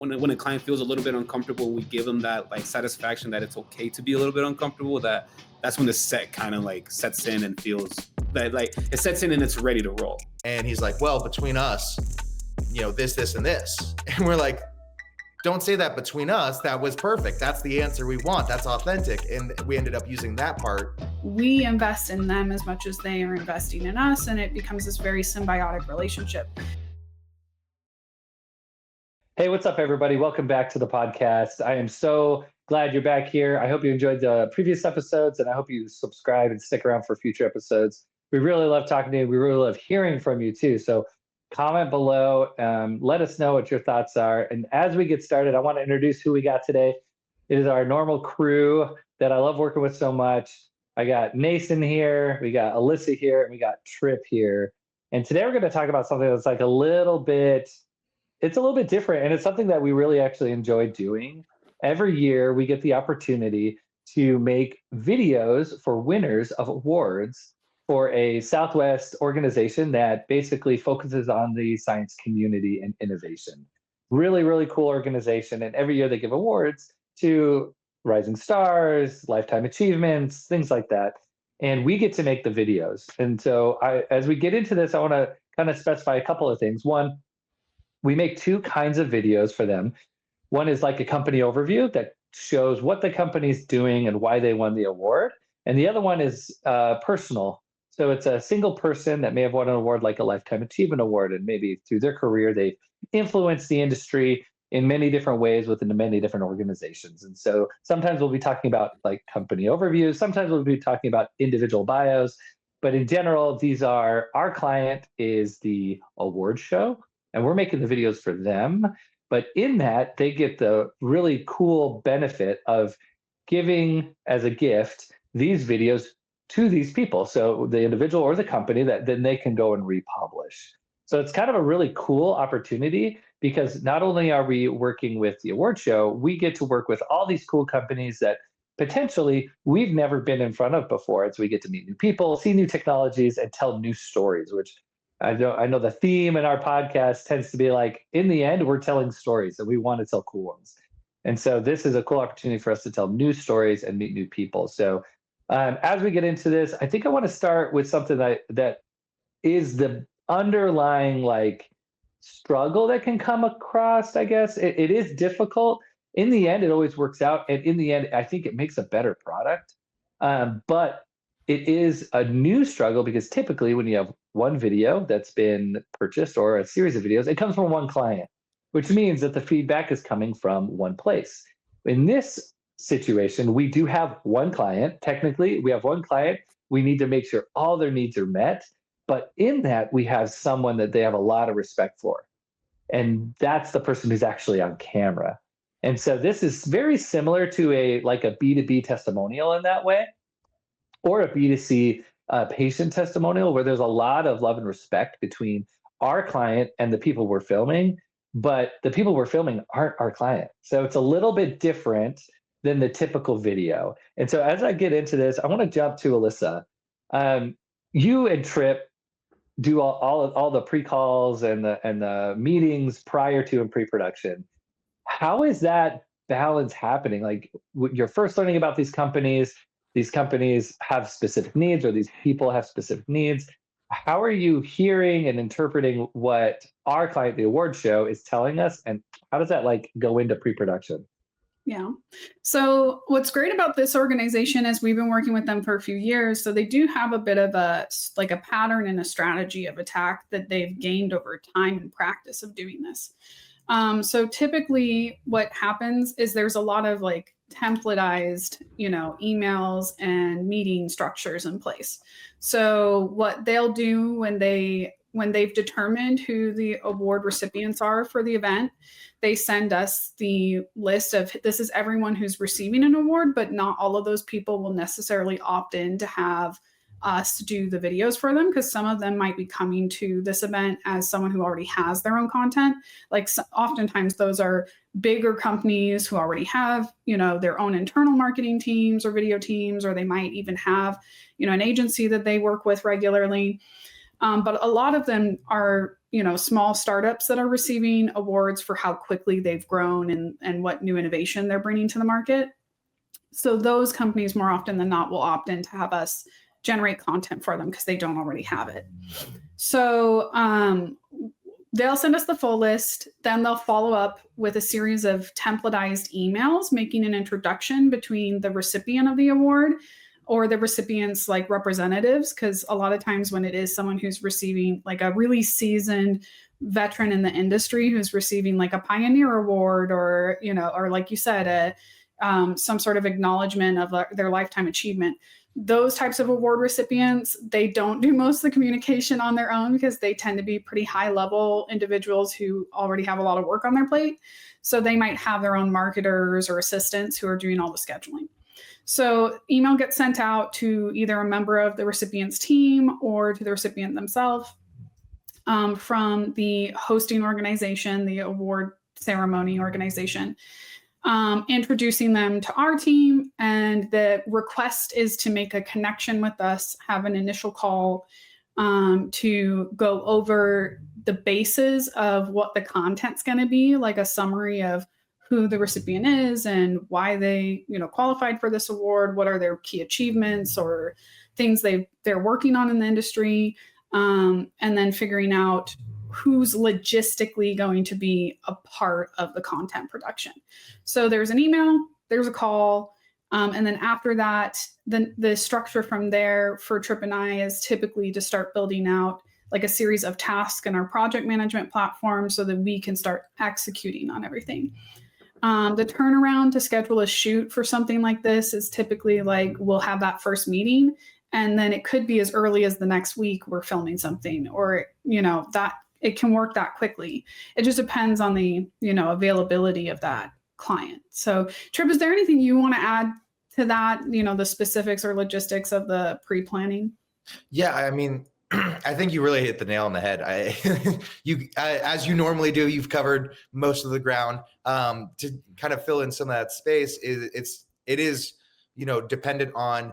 when a client feels a little bit uncomfortable, we give them that like satisfaction that it's okay to be a little bit uncomfortable. That's when the set kind of like sets in and feels that like it sets in and it's ready to roll. And he's like, well, between us, this, and this. And we're like, don't say that between us. That was perfect. That's the answer we want. That's authentic. And we ended up using that part. We invest in them as much as they are investing in us, and it becomes this very symbiotic relationship. Hey, what's up, everybody? Welcome back to the podcast. I am so glad you're back here. I hope you enjoyed the previous episodes, and I hope you subscribe and stick around for future episodes. We really love talking to you. We really love hearing from you, too. So comment below. Let us know what your thoughts are. And as we get started, I want to introduce who we got today. It is our normal crew that I love working with so much. I got Nason here, we got Alyssa here, and we got Trip here. And today we're going to talk about something that's like a little bit different, and it's something that we really actually enjoy doing. Every year we get the opportunity to make videos for winners of awards for a Southwest organization that basically focuses on the science community and innovation. Really, really cool organization. And every year they give awards to rising stars, lifetime achievements, things like that. And we get to make the videos. And so as we get into this, I want to kind of specify a couple of things. One, we make two kinds of videos for them. One is like a company overview that shows what the company's doing and why they won the award. And the other one is personal. So it's a single person that may have won an award like a Lifetime Achievement Award, and maybe through their career, they've influenced the industry in many different ways within many different organizations. And so sometimes we'll be talking about like company overviews. Sometimes we'll be talking about individual bios. But in general, our client is the award show, and we're making the videos for them. But in that, they get the really cool benefit of giving as a gift these videos to these people. So the individual or the company that then they can go and republish. So it's kind of a really cool opportunity, because not only are we working with the award show, we get to work with all these cool companies that potentially we've never been in front of before. And so we get to meet new people, see new technologies, and tell new stories, which I know the theme in our podcast tends to be like, in the end, we're telling stories and we want to tell cool ones. And so this is a cool opportunity for us to tell new stories and meet new people. So as we get into this, I think I want to start with something that is the underlying like struggle that can come across, I guess. It is difficult. In the end, it always works out. And in the end, I think it makes a better product. But it is a new struggle, because typically when you have one video that's been purchased or a series of videos, it comes from one client, which means that the feedback is coming from one place. In this situation, we do have one client. Technically, we have one client. We need to make sure all their needs are met. But in that, we have someone that they have a lot of respect for. And that's the person who's actually on camera. And so this is very similar to a B2B testimonial in that way, or a B2C patient testimonial, where there's a lot of love and respect between our client and the people we're filming, but the people we're filming aren't our client. So it's a little bit different than the typical video. And so as I get into this, I want to jump to Alyssa. You and Trip do all the pre-calls and the meetings prior to and pre-production. How is that balance happening? Like, you're first learning about these companies have specific needs, or these people have specific needs. How are you hearing and interpreting what our client, the award show, is telling us? And how does that like go into pre-production? Yeah. So what's great about this organization is we've been working with them for a few years. So they do have a bit of a pattern and a strategy of attack that they've gained over time and practice of doing this. So typically what happens is there's a lot of like templatized, emails and meeting structures in place. So what they'll do when they've determined who the award recipients are for the event, they send us the list of, this is everyone who's receiving an award, but not all of those people will necessarily opt in to have us do the videos for them, because some of them might be coming to this event as someone who already has their own content. Like oftentimes those are bigger companies who already have, their own internal marketing teams or video teams, or they might even have, an agency that they work with regularly. But a lot of them are, small startups that are receiving awards for how quickly they've grown and what new innovation they're bringing to the market. So those companies more often than not will opt in to have us generate content for them because they don't already have it. So they'll send us the full list. Then they'll follow up with a series of templatized emails, making an introduction between the recipient of the award or the recipient's like representatives. Because a lot of times when it is someone who's receiving like a really seasoned veteran in the industry who's receiving like a pioneer award or, or like you said, some sort of acknowledgement of their lifetime achievement. Those types of award recipients, they don't do most of the communication on their own because they tend to be pretty high level individuals who already have a lot of work on their plate. So they might have their own marketers or assistants who are doing all the scheduling. So email gets sent out to either a member of the recipient's team or to the recipient themselves from the hosting organization, the award ceremony organization. Introducing them to our team, and the request is to make a connection with us, have an initial call to go over the bases of what the content's going to be, like a summary of who the recipient is and why they, qualified for this award, what are their key achievements or things they're working on in the industry, and then figuring out who's logistically going to be a part of the content production. So there's an email, there's a call, and then after that, the structure from there for Trip and I is typically to start building out like a series of tasks in our project management platform so that we can start executing on everything. The turnaround to schedule a shoot for something like this is typically like we'll have that first meeting, and then it could be as early as the next week we're filming something, or that it can work that quickly. It just depends on the availability of that client. So Trip, is there anything you want to add to that, the specifics or logistics of the pre-planning? Yeah, I mean, I think you really hit the nail on the head. As you normally do, you've covered most of the ground. To kind of fill in some of that space, it is dependent on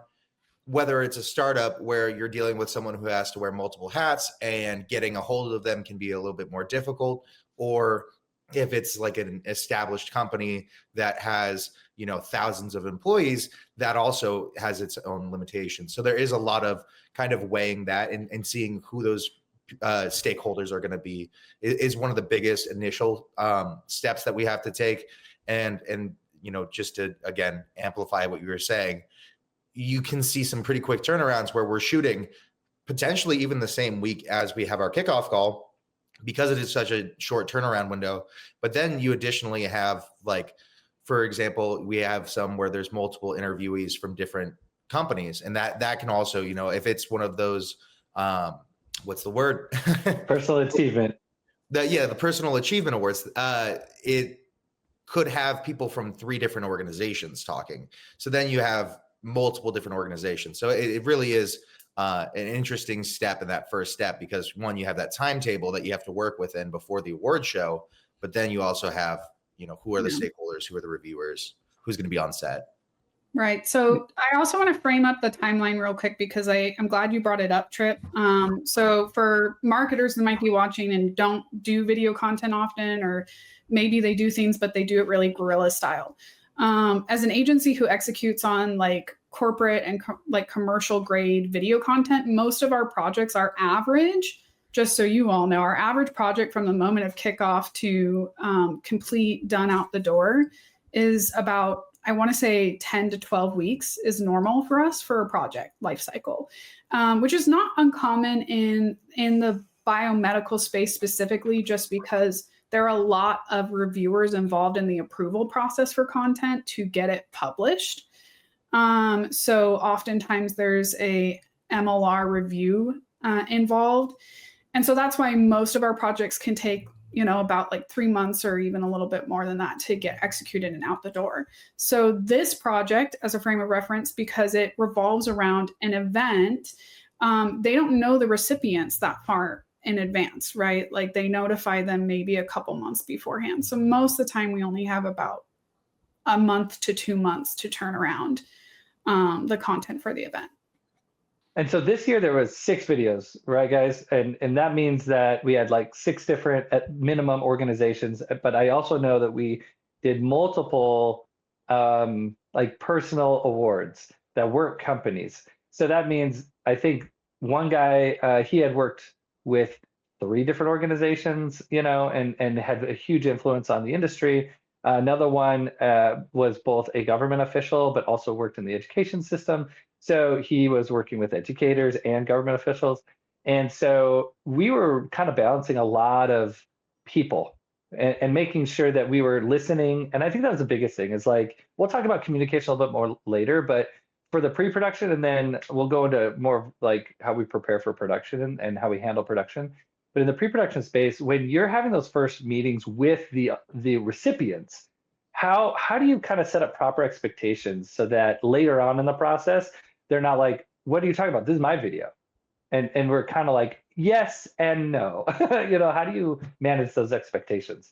whether it's a startup where you're dealing with someone who has to wear multiple hats and getting a hold of them can be a little bit more difficult, or if it's like an established company that has thousands of employees, that also has its own limitations. So there is a lot of kind of weighing that and seeing who those stakeholders are going to be is one of the biggest initial steps that we have to take. And just to again amplify what you were saying, you can see some pretty quick turnarounds where we're shooting potentially even the same week as we have our kickoff call because it is such a short turnaround window. But then you additionally have, like, for example, we have some where there's multiple interviewees from different companies, and that can also, if it's one of those, what's the word? Personal achievement. The personal achievement awards. It could have people from 3 different organizations talking. So then you have multiple different organizations. So it really is an interesting step in that first step, because one, you have that timetable that you have to work within before the award show, but then you also have, who are the stakeholders, who are the reviewers, who's going to be on set. Right. So I also want to frame up the timeline real quick because I'm glad you brought it up, Trip. So for marketers that might be watching and don't do video content often, or maybe they do things, but they do it really guerrilla style. As an agency who executes on like corporate and commercial grade video content, most of our projects are average. Just so you all know, our average project from the moment of kickoff to complete, done out the door is about, I want to say 10 to 12 weeks is normal for us for a project life cycle, which is not uncommon in the biomedical space specifically, just because there are a lot of reviewers involved in the approval process for content to get it published. So oftentimes there's a MLR review involved. And so that's why most of our projects can take, about like 3 months or even a little bit more than that to get executed and out the door. So this project, as a frame of reference, because it revolves around an event, they don't know the recipients that far in advance, right? Like they notify them maybe a couple months beforehand. So most of the time we only have about a month to 2 months to turn around the content for the event. And so this year there was 6 videos, right, guys? And that means that we had like 6 different at minimum organizations. But I also know that we did multiple like personal awards that weren't companies. So that means I think one guy he had worked with 3 different organizations, you know, and had a huge influence on the industry. Another one was both a government official, but also worked in the education system. So he was working with educators and government officials. And so we were kind of balancing a lot of people and making sure that we were listening. And I think that was the biggest thing is like, we'll talk about communication a little bit more later, but for the pre-production, and then we'll go into more of like how we prepare for production and how we handle production. But in the pre-production space, when you're having those first meetings with the recipients, how do you kind of set up proper expectations so that later on in the process, they're not like, what are you talking about? This is my video. And we're kind of like, yes and no. You know, how do you manage those expectations?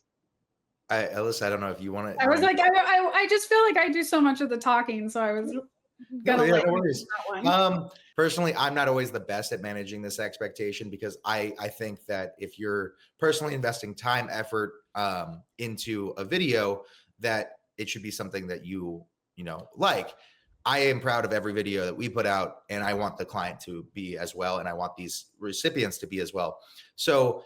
Alyssa, I don't know if you want to. I was like, I just feel like I do so much of the talking, so I was gonna no worries. that one. Personally, I'm not always the best at managing this expectation because I think that if you're personally investing time, effort into a video, that it should be something that you know, like. I am proud of every video that we put out, and I want the client to be as well, and I want these recipients to be as well. So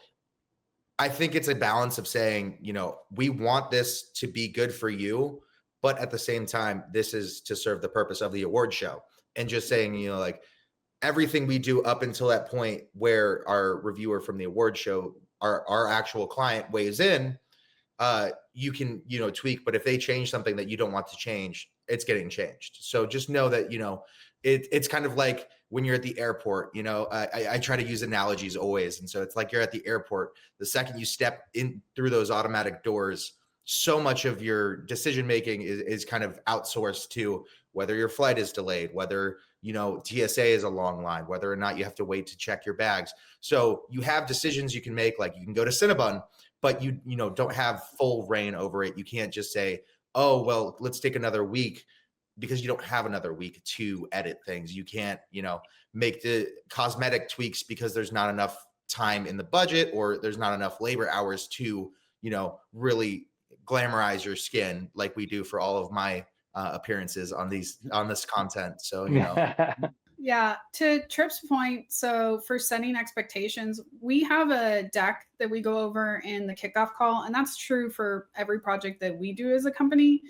I think it's a balance of saying, you know, we want this to be good for you, but at the same time, this is to serve the purpose of the award show. And just saying, you know, like everything we do up until that point where our reviewer from the award show, our actual client weighs in, you can, you know, tweak, but if they change something that you don't want to change, it's getting changed. So just know that, you know, it's kind of like when you're at the airport, you know, I try to use analogies always. And so it's like you're at the airport, the second you step in through those automatic doors, so much of your decision-making is kind of outsourced to whether your flight is delayed, whether, you know, TSA is a long line, whether or not you have to wait to check your bags. So you have decisions you can make, like you can go to Cinnabon, but you know, don't have full reign over it. You can't just say, oh, well, let's take another week, because you don't have another week to edit things. You can't, you know, make the cosmetic tweaks because there's not enough time in the budget, or there's not enough labor hours to, you know, really glamorize your skin like we do for all of my appearances on this content. So, you know. Yeah, to Tripp's point, so for setting expectations, we have a deck that we go over in the kickoff call, and that's true for every project that we do as a company.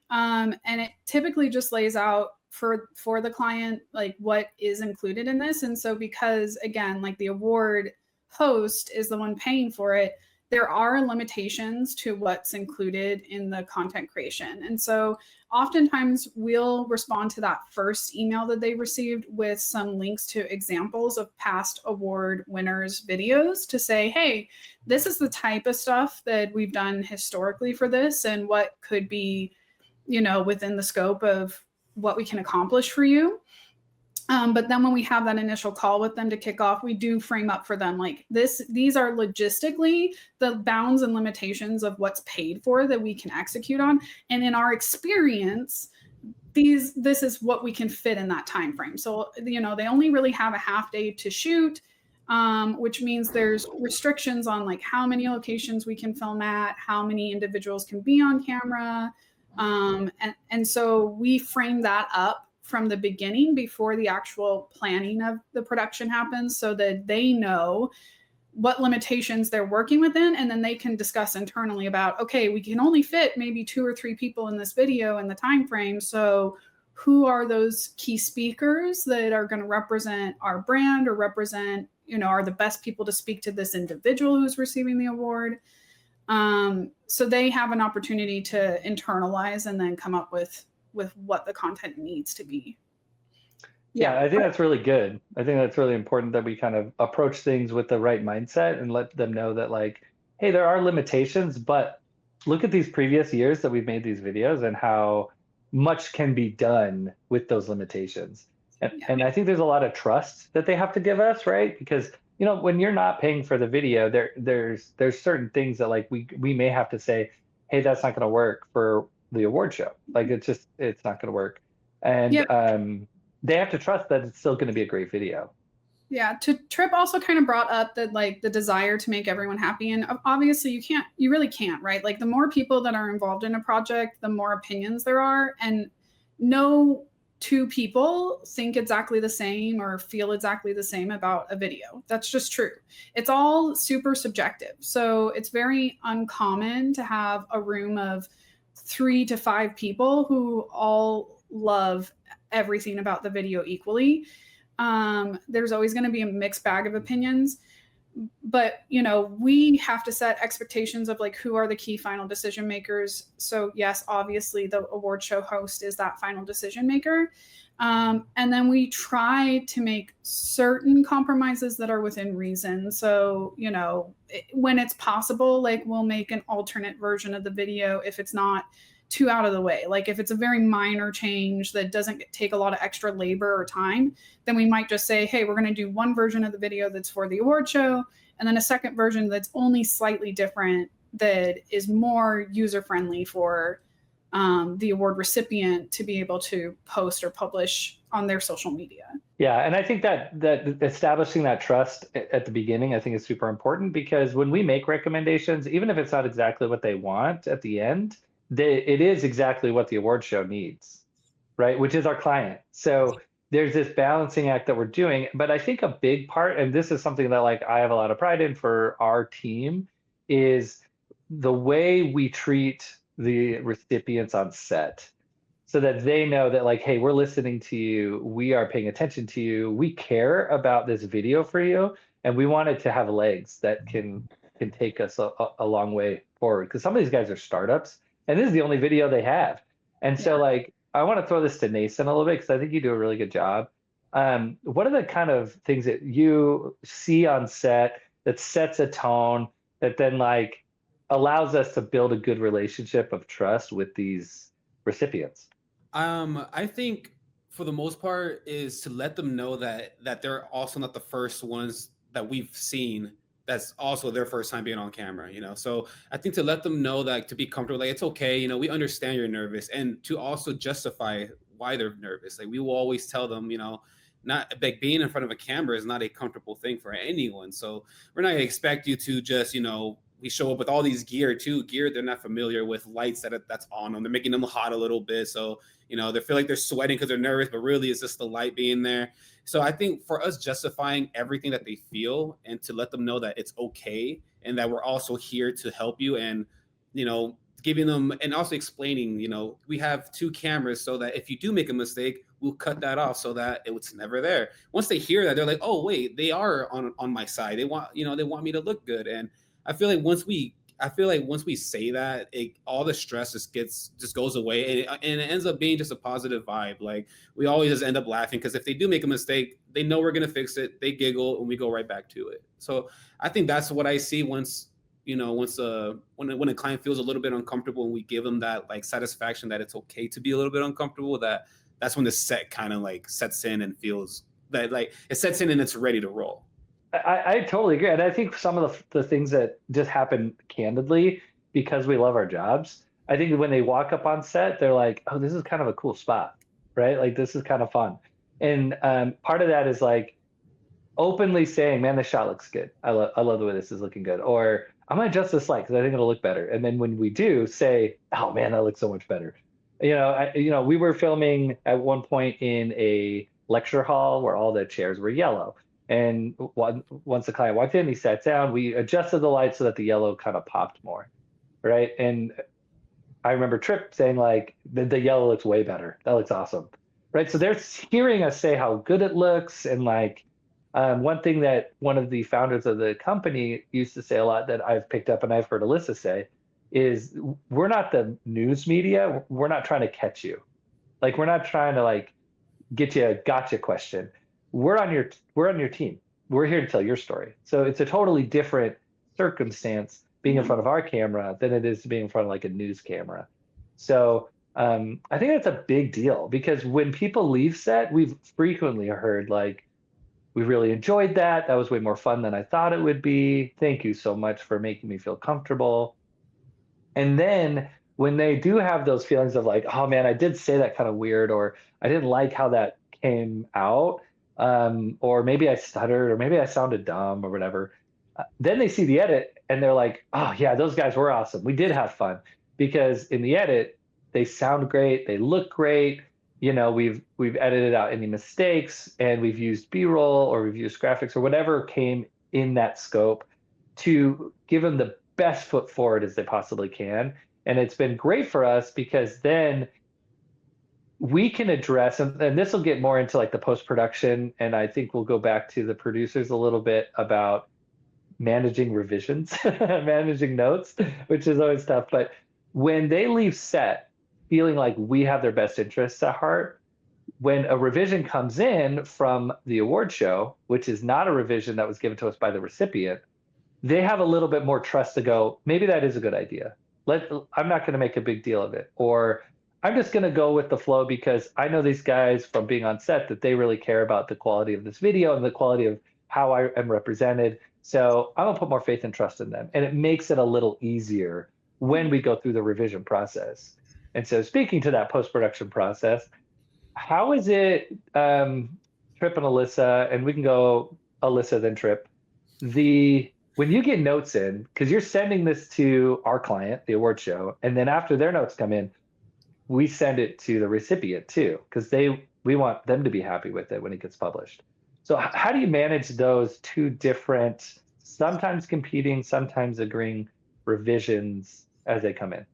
And it typically just lays out for the client, like what is included in this. And so because, again, like the award host is the one paying for it, there are limitations to what's included in the content creation. And so oftentimes we'll respond to that first email that they received with some links to examples of past award winners' videos to say, hey, this is the type of stuff that we've done historically for this and what could be, you know, within the scope of what we can accomplish for you. But then when we have that initial call with them to kick off, we do frame up for them like these are logistically the bounds and limitations of what's paid for that we can execute on. And in our experience, this is what we can fit in that time frame. So, you know, they only really have a half day to shoot, which means there's restrictions on like how many locations we can film at, how many individuals can be on camera. And so we frame that up from the beginning before the actual planning of the production happens, so that they know what limitations they're working within, and then they can discuss internally about, okay, we can only fit maybe 2 or 3 people in this video in the time frame. So who are those key speakers that are going to represent our brand or represent, you know, are the best people to speak to this individual who's receiving the award? So they have an opportunity to internalize and then come up with what the content needs to be. Yeah, I think that's really good. I think that's really important that we kind of approach things with the right mindset and let them know that, like, hey, there are limitations, but look at these previous years that we've made these videos and how much can be done with those limitations. And I think there's a lot of trust that they have to give us, right? Because, you know, when you're not paying for the video, there's certain things that like we may have to say, hey, that's not going to work for the award show. Like it's not going to work. And they have to trust that it's still going to be a great video. Yeah, Trip also kind of brought up that like the desire to make everyone happy, and obviously you really can't, right? Like the more people that are involved in a project, the more opinions there are, and no two people think exactly the same or feel exactly the same about a video. That's just true. It's all super subjective. So it's very uncommon to have a room of 3 to 5 people who all love everything about the video equally. There's always going to be a mixed bag of opinions, but we have to set expectations of like who are the key final decision makers. So yes, obviously the award show host is that final decision maker, and then we try to make certain compromises that are within reason. So when it's possible, like we'll make an alternate version of the video if it's not too out of the way. Like if it's a very minor change that doesn't take a lot of extra labor or time, then we might just say, hey, we're going to do one version of the video that's for the award show, and then a second version that's only slightly different, that is more user-friendly for the award recipient to be able to post or publish on their social media. Yeah, and I think that establishing that trust at the beginning, I think is super important, because when we make recommendations, even if it's not exactly what they want at the end, it is exactly what the award show needs, right? Which is our client. So there's this balancing act that we're doing. But I think a big part, and this is something that like I have a lot of pride in for our team, is the way we treat the recipients on set, so that they know that like, hey, we're listening to you, we are paying attention to you, we care about this video for you, and we want it to have legs that can take us a long way forward. Because some of these guys are startups, and this is the only video they have. And so like, I want to throw this to Nason a little bit, because I think you do a really good job. What are the kind of things that you see on set that sets a tone that then like allows us to build a good relationship of trust with these recipients? I think for the most part is to let them know that they're also not the first ones that we've seen that's also their first time being on camera, So I think to let them know that, to be comfortable, like it's okay, we understand you're nervous, and to also justify why they're nervous. Like we will always tell them, not like being in front of a camera is not a comfortable thing for anyone. So we're not gonna expect you to just, we show up with all these gear they're not familiar with, lights that's on them. They're making them hot a little bit. So, they feel like they're sweating because they're nervous, but really it's just the light being there. So I think for us, justifying everything that they feel and to let them know that it's okay and that we're also here to help you, and, giving them, and also explaining, we have 2 cameras so that if you do make a mistake, we'll cut that off so that it's never there. Once they hear that, they're like, oh wait, they are on my side. They want, they want me to look good. And I feel like once we say that, all the stress just goes away, and it ends up being just a positive vibe. Like we always just end up laughing, because if they do make a mistake, they know we're gonna fix it. They giggle, and we go right back to it. So I think that's what I see once when a client feels a little bit uncomfortable, and we give them that like satisfaction that it's okay to be a little bit uncomfortable. That's when the set kind of like sets in and feels that like it sets in and it's ready to roll. I totally agree. And I think some of the things that just happen candidly because we love our jobs, I think when they walk up on set, they're like, oh, this is kind of a cool spot, right? Like this is kind of fun. And part of that is like openly saying, man, this shot looks good. I love the way this is looking good. Or I'm going to adjust this light because I think it'll look better. And then when we do, say, oh man, that looks so much better. We were filming at one point in a lecture hall where all the chairs were yellow. And once the client walked in, he sat down, we adjusted the light so that the yellow kind of popped more, right? And I remember Trip saying like, the yellow looks way better. That looks awesome, right? So they're hearing us say how good it looks. And like one thing that one of the founders of the company used to say a lot that I've picked up and I've heard Alyssa say is, we're not the news media. We're not trying to catch you. Like, we're not trying to like get you a gotcha question. We're on your team. We're here to tell your story. So it's a totally different circumstance being in front of our camera than it is to being in front of like a news camera. So I think that's a big deal, because when people leave set, we've frequently heard like, we really enjoyed that. That was way more fun than I thought it would be. Thank you so much for making me feel comfortable. And then when they do have those feelings of like, oh man, I did say that kind of weird, or I didn't like how that came out, or maybe I stuttered, or maybe I sounded dumb or whatever, then they see the edit and they're like, oh yeah, those guys were awesome. We did have fun, because in the edit, they sound great, they look great. We've edited out any mistakes, and we've used B-roll, or we've used graphics, or whatever came in that scope to give them the best foot forward as they possibly can. And it's been great for us, because then we can address, and this will get more into like the post-production, and I think we'll go back to the producers a little bit about managing revisions, managing notes, which is always tough. But when they leave set feeling like we have their best interests at heart, when a revision comes in from the award show, which is not a revision that was given to us by the recipient, they have a little bit more trust to go, maybe that is a good idea. I'm not going to make a big deal of it. Or I'm just going to go with the flow, because I know these guys from being on set that they really care about the quality of this video and the quality of how I am represented. So I'm going to put more faith and trust in them. And it makes it a little easier when we go through the revision process. And so, speaking to that post-production process, how is it, Trip and Alyssa, and we can go Alyssa then Trip, when you get notes in, because you're sending this to our client, the award show, and then after their notes come in, we send it to the recipient too, because we want them to be happy with it when it gets published. So how do you manage those two different, sometimes competing, sometimes agreeing revisions as they come in?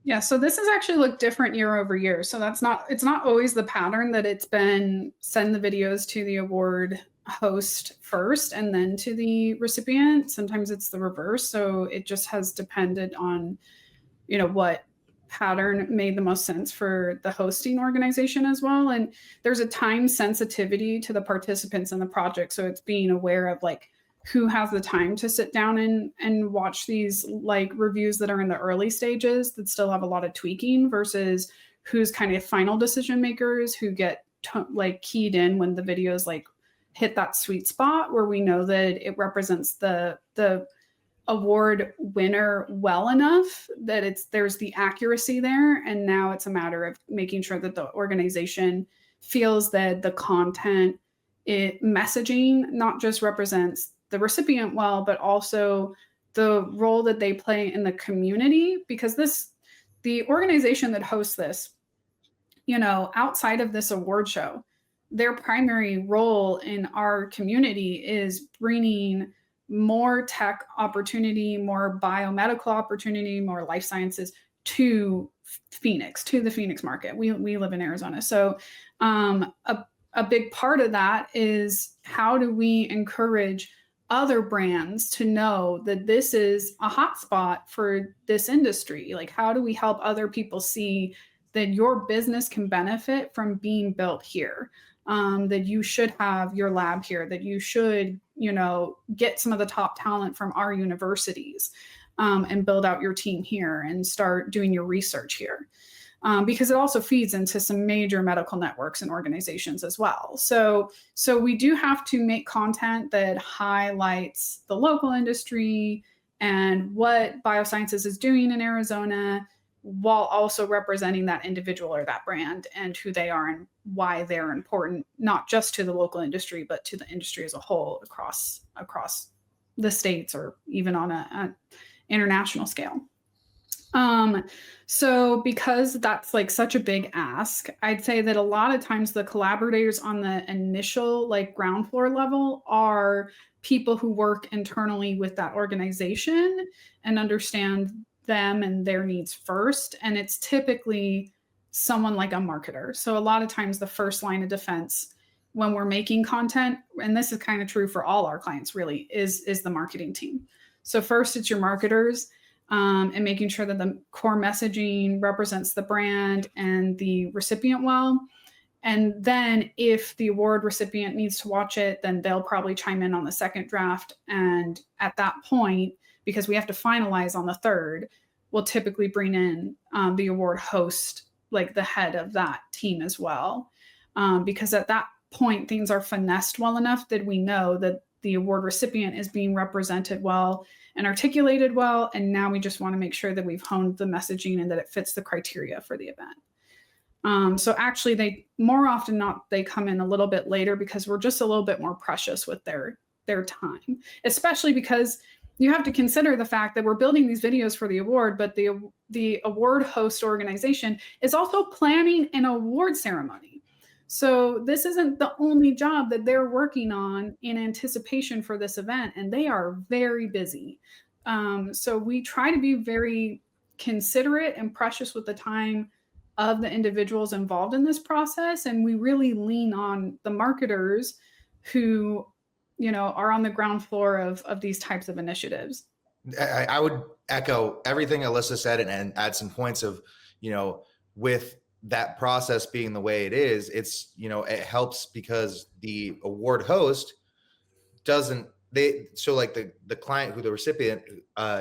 Yeah, so this has actually looked different year over year. So it's not always the pattern that it's been send the videos to the award host first and then to the recipient. Sometimes it's the reverse. So it just has depended on, what pattern made the most sense for the hosting organization as well. And there's a time sensitivity to the participants in the project. So it's being aware of like who has the time to sit down and watch these like reviews that are in the early stages that still have a lot of tweaking, versus who's kind of final decision makers who get like keyed in when the videos like hit that sweet spot where we know that it represents the award winner well enough that there's the accuracy there. And now it's a matter of making sure that the organization feels that the content, messaging not just represents the recipient well, but also the role that they play in the community. Because the organization that hosts this, outside of this award show, their primary role in our community is bringing more tech opportunity, more biomedical opportunity, more life sciences to the Phoenix market. We live in Arizona. So a big part of that is, how do we encourage other brands to know that this is a hotspot for this industry? Like, how do we help other people see that your business can benefit from being built here? That you should have your lab here, that you should, get some of the top talent from our universities, and build out your team here and start doing your research here. Because it also feeds into some major medical networks and organizations as well. So we do have to make content that highlights the local industry and what biosciences is doing in Arizona, while also representing that individual or that brand and who they are and why they're important, not just to the local industry, but to the industry as a whole across the states, or even on an international scale. So because that's like such a big ask, I'd say that a lot of times the collaborators on the initial like ground floor level are people who work internally with that organization and understand them and their needs first. And it's typically someone like a marketer. So a lot of times the first line of defense when we're making content, and this is kind of true for all our clients really, is the marketing team. So first it's your marketers, and making sure that the core messaging represents the brand and the recipient well. And then if the award recipient needs to watch it, then they'll probably chime in on the second draft. And at that point, because we have to finalize on the third, we'll typically bring in the award host, like the head of that team as well. Because at that point, things are finessed well enough that we know that the award recipient is being represented well and articulated well. And now we just want to make sure that we've honed the messaging and that it fits the criteria for the event. So actually, they more often not they come in a little bit later because we're just a little bit more precious with their time, especially because you have to consider the fact that we're building these videos for the award, but the award host organization is also planning an award ceremony. So this isn't the only job that they're working on in anticipation for this event, and they are very busy. So we try to be very considerate and precious with the time of the individuals involved in this process, and we really lean on the marketers who, you know, are on the ground floor of these types of initiatives. I would echo everything Alyssa said and add some points of, you know, with that process being the way it is, it's, you know, it helps because the award host doesn't, so like the client who the recipient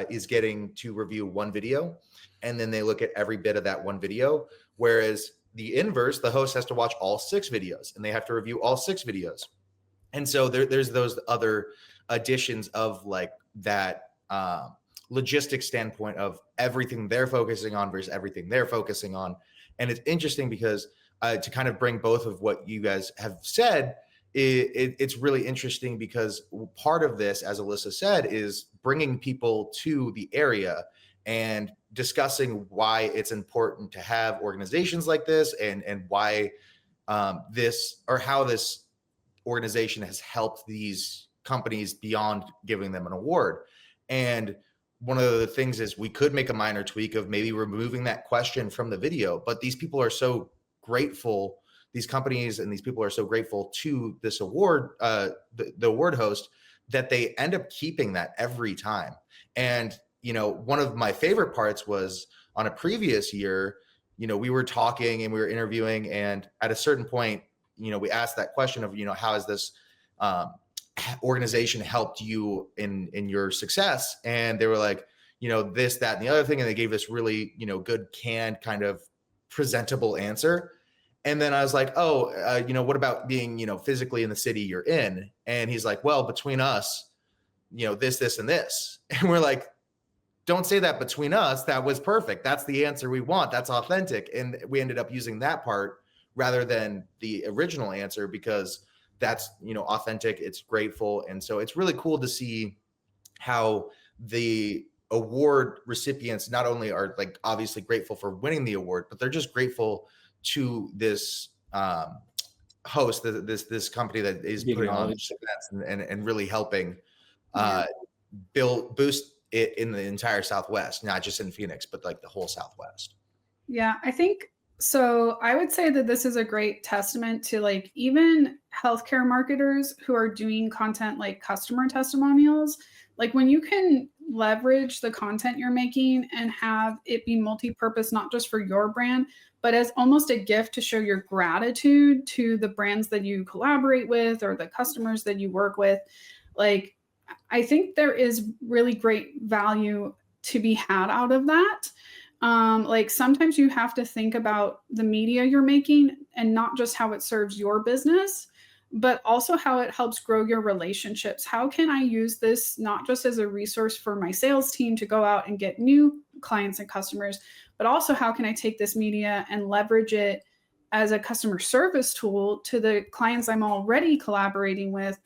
is getting to review one video, and then they look at every bit of that one video, whereas the inverse, the host has to watch all 6 videos and they have to review all 6 videos. And so there's those other additions of like that logistics standpoint of everything they're focusing on versus everything they're focusing on. And it's interesting because to kind of bring both of what you guys have said, it's really interesting because part of this, as Alyssa said, is bringing people to the area and discussing why it's important to have organizations like this and why this or how this organization has helped these companies beyond giving them an award. And one of the things is we could make a minor tweak of maybe removing that question from the video, but these people are so grateful, these companies and these people are so grateful to this award, the award host, that they end up keeping that every time. And, you know, one of my favorite parts was on a previous year, you know, we were talking and we were interviewing, and at a certain point, you know, we asked that question of, you know, how has this organization helped you in your success? And they were like, you know, this, that, and the other thing. And they gave this really, you know, good canned kind of presentable answer. And then I was like, oh, you know, what about being, you know, physically in the city you're in? And he's like, well, between us, you know, this, and this. And we're like, don't say that between us. That was perfect. That's the answer we want. That's authentic. And we ended up using that part rather than the original answer because that's, you know, authentic. It's grateful. And so it's really cool to see how the award recipients not only are like obviously grateful for winning the award, but they're just grateful to this host, this company that is putting on these events and really helping boost it in the entire Southwest, not just in Phoenix, but like the whole Southwest. Yeah, I think so. I would say that this is a great testament to like even healthcare marketers who are doing content like customer testimonials. Like when you can leverage the content you're making and have it be multi-purpose, not just for your brand, but as almost a gift to show your gratitude to the brands that you collaborate with or the customers that you work with. Like, I think there is really great value to be had out of that. Like sometimes you have to think about the media you're making and not just how it serves your business, but also how it helps grow your relationships. How can I use this not just as a resource for my sales team to go out and get new clients and customers, but also how can I take this media and leverage it as a customer service tool to the clients I'm already collaborating with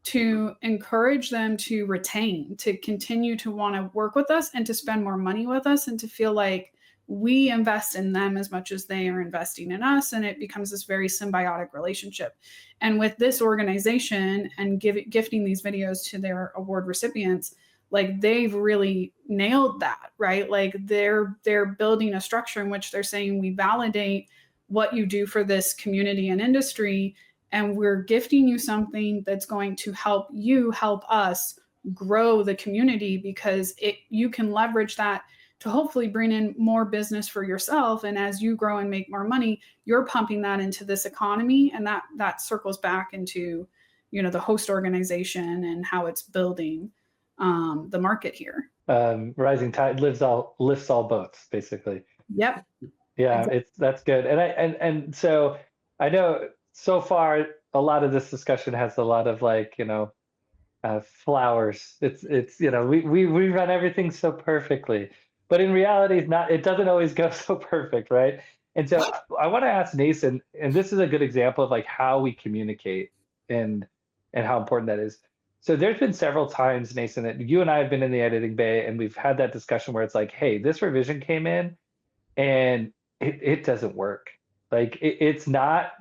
to encourage them to retain, to continue to want to work with us and to spend more money with us and to feel like we invest in them as much as they are investing in us. And it becomes this very symbiotic relationship. And with this organization and gifting these videos to their award recipients, like they've really nailed that, right? Like they're building a structure in which they're saying we validate what you do for this community and industry, and we're gifting you something that's going to help you help us grow the community because you can leverage that to hopefully bring in more business for yourself. And as you grow and make more money, you're pumping that into this economy, and that circles back into, you know, the host organization and how it's building the market here. Rising tide lifts all boats, basically. Yep. Yeah, exactly. that's good. And so I know so far a lot of this discussion has a lot of like, you know, flowers. It's you know, we run everything so perfectly, but in reality, it doesn't always go so perfect, right? And so I want to ask Nason, and this is a good example of like how we communicate and how important that is. So there's been several times, Nason, that you and I have been in the editing bay and we've had that discussion where it's like, hey, this revision came in and it doesn't work. Like it's not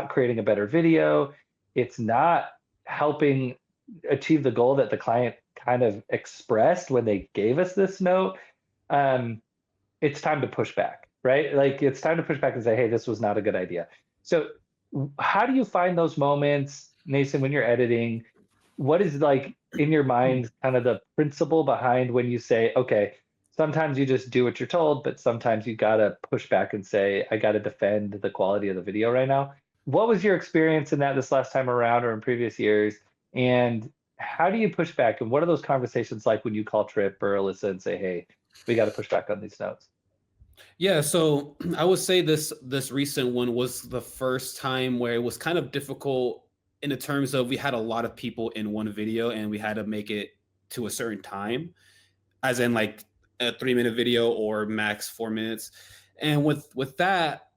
creating a better video. It's not helping achieve the goal that the client kind of expressed when they gave us this note. It's time to push back, right? Like it's time to push back and say, hey, this was not a good idea. So how do you find those moments, Nason, when you're editing? What is like in your mind kind of the principle behind when you say, okay, sometimes you just do what you're told, but sometimes you gotta push back and say, I gotta defend the quality of the video right now. What was your experience in that this last time around or in previous years? And how do you push back? And what are those conversations like when you call Trip or Alyssa and say, hey, we got to push back on these notes? Yeah, so I would say this recent one was the first time where it was kind of difficult in the terms of we had a lot of people in one video and we had to make it to a certain time, as in like a 3-minute video or max 4 minutes. And with that,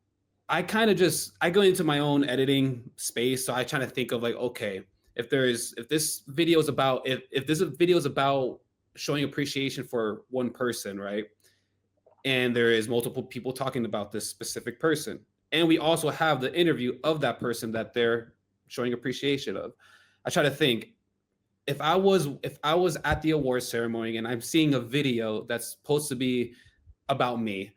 I kind of just I go into my own editing space. So I try to think of like, okay, if this video is about if this video is about showing appreciation for one person, right? And there is multiple people talking about this specific person. And we also have the interview of that person that they're showing appreciation of. I try to think if I was at the award ceremony and I'm seeing a video that's supposed to be about me,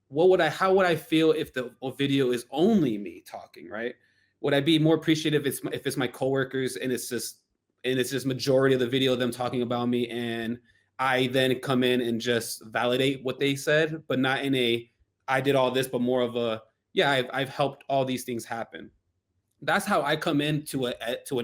how would I feel if the video is only me talking, right? Would I be more appreciative if it's my coworkers and it's just majority of the video of them talking about me, and I then come in and just validate what they said, but not in a I did all this, but more of a yeah, I've helped all these things happen. That's how I come into an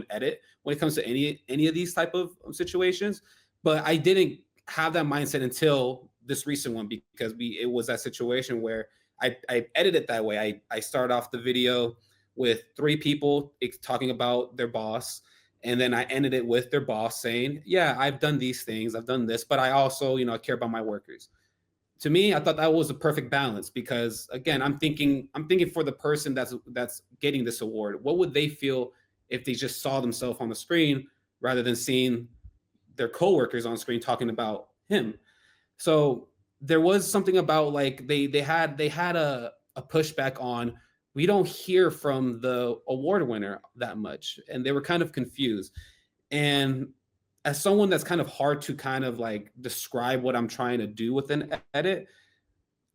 edit when it comes to any of these type of situations. But I didn't have that mindset until this recent one, because it was that situation where I edited that way. I start off the video with 3 people talking about their boss, and then I ended it with their boss saying, yeah, I've done these things, I've done this, but I also, care about my workers. To me, I thought that was a perfect balance, because again, I'm thinking for the person that's getting this award, what would they feel if they just saw themselves on the screen rather than seeing their coworkers on screen talking about him? So there was something about like they had a pushback on, we don't hear from the award winner that much, and they were kind of confused. And as someone that's kind of hard to kind of like describe what I'm trying to do with an edit,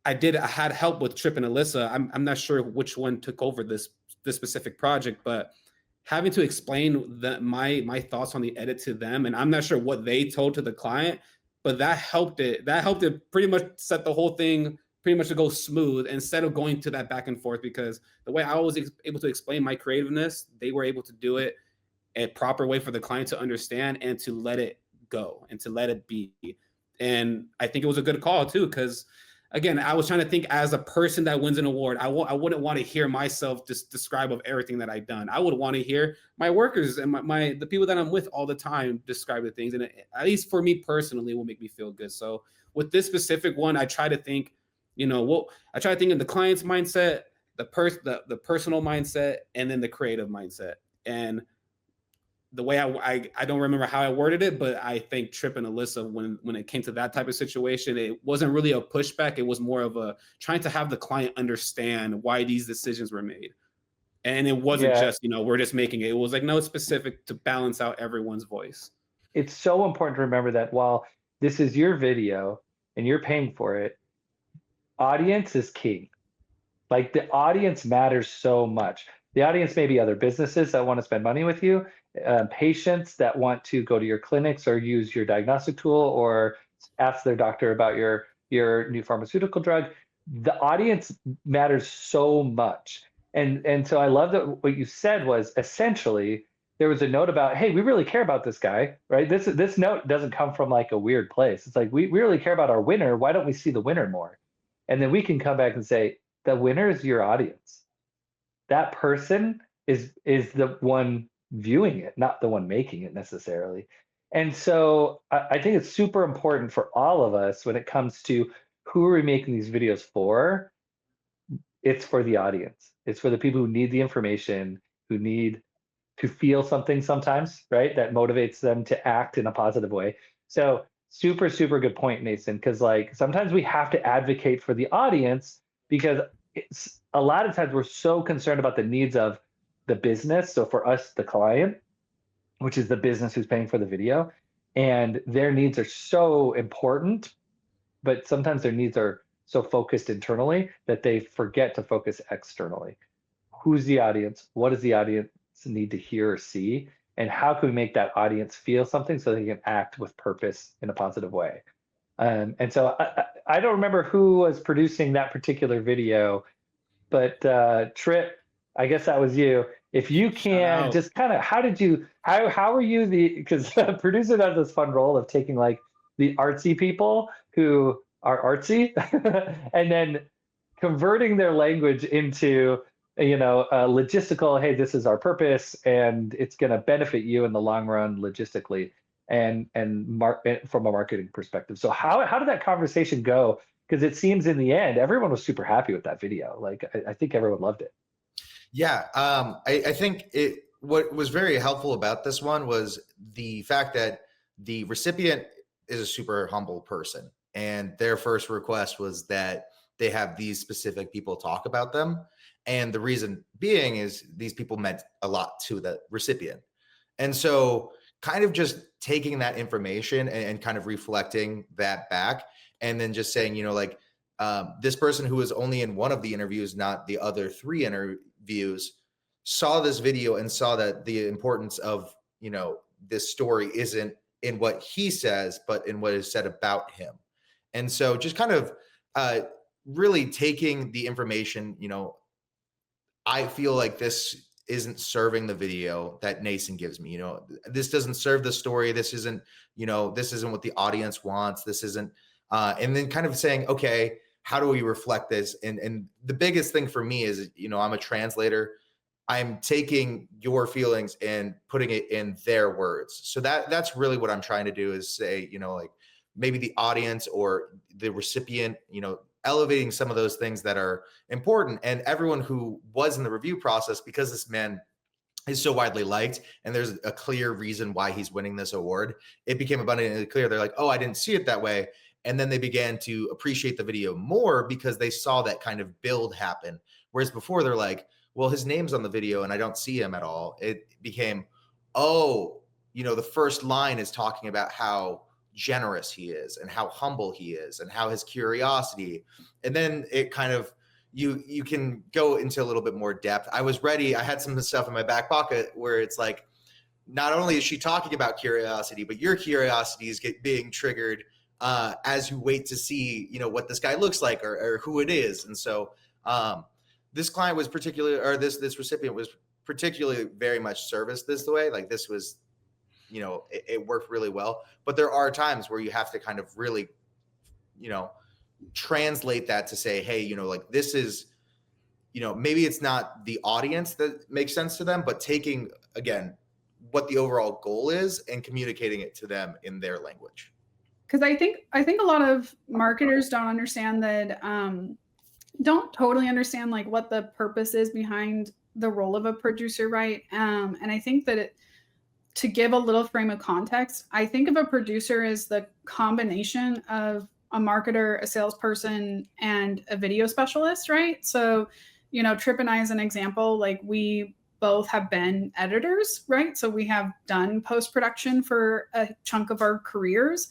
I had help with Trip and Alyssa. I'm not sure which one took over this specific project, but having to explain my thoughts on the edit to them, and I'm not sure what they told to the client, but that helped it pretty much set the whole thing pretty much to go smooth instead of going to that back and forth, because the way I was able to explain my creativeness, they were able to do it a proper way for the client to understand and to let it go and to let it be. And I think it was a good call too, because again, I was trying to think as a person that wins an award. I wouldn't want to hear myself just describe of everything that I've done. I would want to hear my workers and the people that I'm with all the time describe the things. And at least for me personally, it will make me feel good. So with this specific one, I try to think, I try to think in the client's mindset, the personal mindset, and then the creative mindset. And the way I don't remember how I worded it, but I think Trip and Alyssa, when it came to that type of situation, it wasn't really a pushback. It was more of a trying to have the client understand why these decisions were made. And it wasn't just, we're just making it. It was like, no, it's specific to balance out everyone's voice. It's so important to remember that while this is your video and you're paying for it, audience is king. Like the audience matters so much. The audience may be other businesses that want to spend money with you, patients that want to go to your clinics or use your diagnostic tool or ask their doctor about your new pharmaceutical drug. The audience matters so much. And so I love that what you said was essentially there was a note about, hey, we really care about this guy, right? This note doesn't come from like a weird place. It's like, we really care about our winner. Why don't we see the winner more? And then we can come back and say, the winner is your audience. That person is the one viewing it, not the one making it necessarily. And so I think it's super important for all of us when it comes to who are we making these videos for. it's for the audience. It's for the people who need the information, who need to feel something sometimes, right? That motivates them to act in a positive way. So super, super good point, Nathan, because like sometimes we have to advocate for the audience because it's a lot of times we're so concerned about the needs of the business. So for us, the client, which is the business who's paying for the video, and their needs are so important, but sometimes their needs are so focused internally that they forget to focus externally. Who's the audience? What does the audience need to hear or see? And how can we make that audience feel something so they can act with purpose in a positive way? And so I don't remember who was producing that particular video, but Trip, I guess that was you. If you can just kind of, how are you because producer does this fun role of taking like the artsy people who are artsy and then converting their language into, logistical, hey, this is our purpose and it's going to benefit you in the long run logistically and from a marketing perspective. So how did that conversation go? Because it seems in the end, everyone was super happy with that video. Like, I think everyone loved it. Yeah. I think what was very helpful about this one was the fact that the recipient is a super humble person. And their first request was that they have these specific people talk about them. And the reason being is these people meant a lot to the recipient. And so kind of just taking that information and kind of reflecting that back and then just saying, this person who was only in one of the interviews, not the other 3 interviews, saw this video and saw that the importance of, this story isn't in what he says, but in what is said about him. And so just kind of really taking the information, I feel like this isn't serving the video that Nason gives me. This doesn't serve the story. This isn't, this isn't what the audience wants. This isn't, and then kind of saying, okay, how do we reflect this? And the biggest thing for me is, I'm a translator. I'm taking your feelings and putting it in their words. So that's really what I'm trying to do is say, like maybe the audience or the recipient, elevating some of those things that are important. And everyone who was in the review process, because this man is so widely liked and there's a clear reason why he's winning this award, it became abundantly clear. They're like, oh, I didn't see it that way. And then they began to appreciate the video more because they saw that kind of build happen. Whereas before they're like, well, his name's on the video and I don't see him at all. It became, oh, the first line is talking about how generous he is and how humble he is and how his curiosity. And then it kind of, you can go into a little bit more depth. I was ready. I had some stuff in my back pocket where it's like, not only is she talking about curiosity, but your curiosity is being triggered as you wait to see, what this guy looks like or who it is. And so this client was particularly, or this recipient was particularly very much serviced this way. Like this was, it worked really well. But there are times where you have to kind of really, translate that to say, hey, like this is, maybe it's not the audience that makes sense to them, but taking, again, what the overall goal is and communicating it to them in their language. Because I think a lot of marketers don't understand that, don't totally understand like what the purpose is behind the role of a producer, right? And I think that to give a little frame of context, I think of a producer as the combination of a marketer, a salesperson, and a video specialist, right? So, Trip and I, as an example, like we both have been editors, right? So we have done post-production for a chunk of our careers,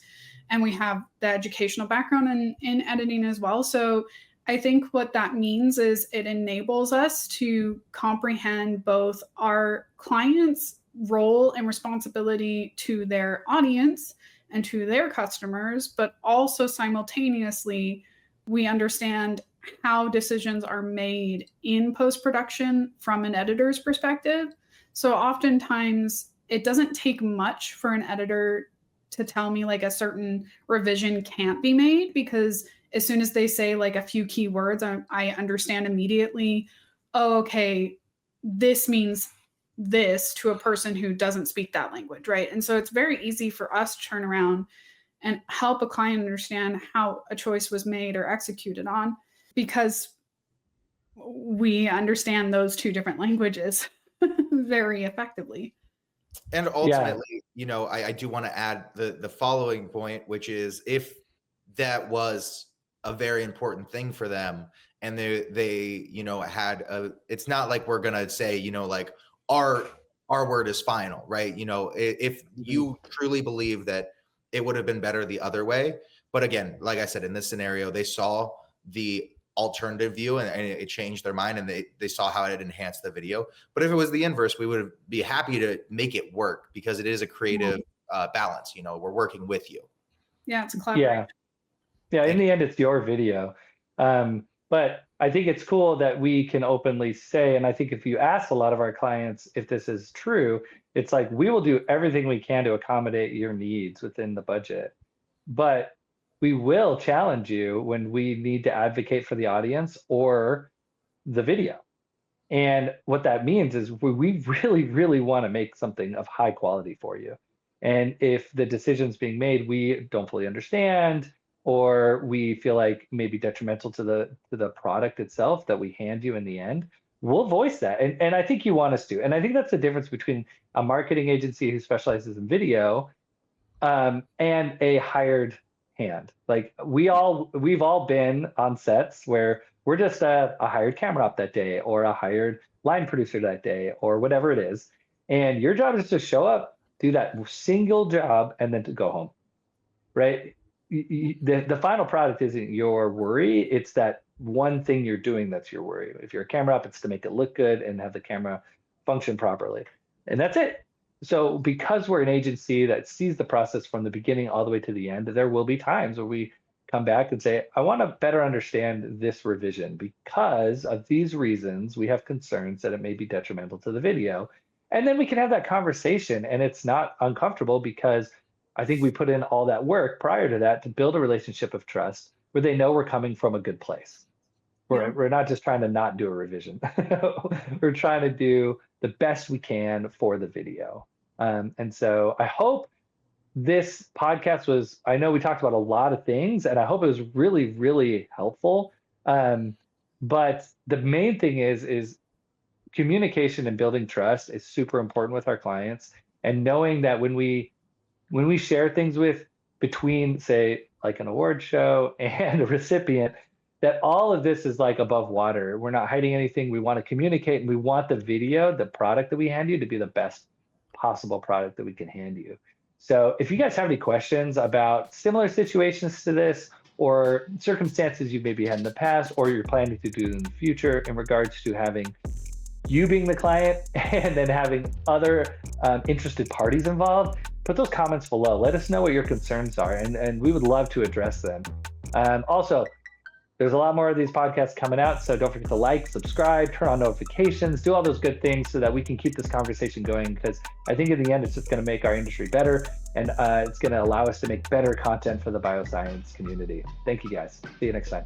and we have the educational background in editing as well. So I think what that means is it enables us to comprehend both our clients' role and responsibility to their audience and to their customers, but also simultaneously, we understand how decisions are made in post-production from an editor's perspective. So oftentimes it doesn't take much for an editor to tell me like a certain revision can't be made, because as soon as they say like a few key words, I understand immediately, oh, okay, this means this to a person who doesn't speak that language, right? And so it's very easy for us to turn around and help a client understand how a choice was made or executed on, because we understand those two different languages very effectively. And ultimately, I do want to add the following point, which is if that was a very important thing for them, and they had it's not like we're gonna say, like our word is final, right? If you truly believe that it would have been better the other way, but again, like I said, in this scenario, they saw the alternative view and it changed their mind, and they saw how it enhanced the video. But if it was the inverse, we would be happy to make it work, because it is a creative balance. We're working with you. Yeah, it's a collaboration. Yeah, in the end, it's your video. But I think it's cool that we can openly say, and I think if you ask a lot of our clients if this is true, it's like, we will do everything we can to accommodate your needs within the budget. But we will challenge you when we need to advocate for the audience or the video. And what that means is we really, really want to make something of high quality for you. And if the decisions being made, we don't fully understand, or we feel like maybe detrimental to the product itself that we hand you in the end, we'll voice that. And I think you want us to. And I think that's the difference between a marketing agency who specializes in video and a hired hand. Like we've all been on sets where we're just a hired camera op that day, or a hired line producer that day, or whatever it is. And your job is to show up, do that single job, and then to go home, right? The final product isn't your worry. It's that one thing you're doing that's your worry. If you're a camera op, it's to make it look good and have the camera function properly. And that's it. So because we're an agency that sees the process from the beginning all the way to the end, there will be times where we come back and say, I want to better understand this revision. Because of these reasons, we have concerns that it may be detrimental to the video. And then we can have that conversation, and it's not uncomfortable, because I think we put in all that work prior to that to build a relationship of trust where they know we're coming from a good place. We're not just trying to not do a revision. We're trying to do the best we can for the video. And so I hope this podcast was, I know we talked about a lot of things, and I hope it was really, really helpful. But the main thing is communication and building trust is super important with our clients. And knowing that when we share things between, say, like an award show and a recipient, that all of this is like above water. We're not hiding anything. We want to communicate, and we want the video, the product that we hand you, to be the best possible product that we can hand you. So if you guys have any questions about similar situations to this, or circumstances you maybe had in the past, or you're planning to do in the future in regards to having you being the client and then having other interested parties involved, put those comments below. Let us know what your concerns are, and we would love to address them. Also, there's a lot more of these podcasts coming out, so don't forget to like, subscribe, turn on notifications, do all those good things so that we can keep this conversation going, because I think in the end, it's just going to make our industry better, and it's going to allow us to make better content for the bioscience community. Thank you, guys. See you next time.